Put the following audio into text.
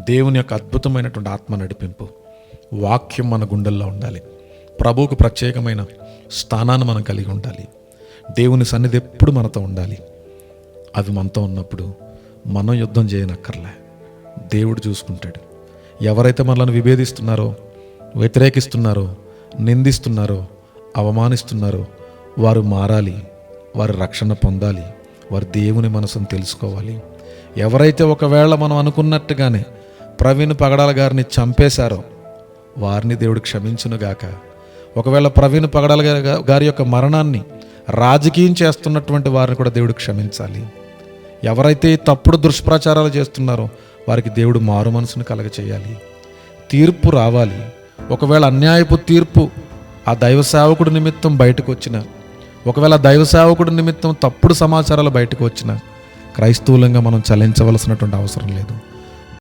దేవుని యొక్క అద్భుతమైనటువంటి ఆత్మ నడిపింపు, వాక్యం మన గుండెల్లో ఉండాలి. ప్రభువుకు ప్రత్యేకమైన స్థానాన్ని మనం కలిగి ఉండాలి. దేవుని సన్నిధి ఎప్పుడు మనతో ఉండాలి. అవి మనతో ఉన్నప్పుడు మనం యుద్ధం చేయనక్కర్లే, దేవుడు చూసుకుంటాడు. ఎవరైతే మనల్ని విభేదిస్తున్నారో, వ్యతిరేకిస్తున్నారో, నిందిస్తున్నారో, అవమానిస్తున్నారో వారు మారాలి, వారు రక్షణ పొందాలి, వారు దేవుని మనసును తెలుసుకోవాలి. ఎవరైతే ఒకవేళ మనం అనుకున్నట్టుగానే ప్రవీణ్ పగడాల గారిని చంపేశారో వారిని దేవుడు క్షమించునుగాక. ఒకవేళ ప్రవీణ్ పగడాల గారి యొక్క మరణాన్ని రాజకీయం చేస్తున్నటువంటి వారిని కూడా దేవుడు క్షమించాలి. ఎవరైతే తప్పుడు దుష్ప్రచారాలు చేస్తున్నారో వారికి దేవుడు మారు మనసును కలగచేయాలి. తీర్పు రావాలి. ఒకవేళ అన్యాయపు తీర్పు ఆ దైవ సేవకుడి నిమిత్తం బయటకు వచ్చిన, ఒకవేళ దైవ సేవకుడి నిమిత్తం తప్పుడు సమాచారాలు బయటకు వచ్చిన, క్రైస్తవులంగా మనం చలించవలసినటువంటి అవసరం లేదు.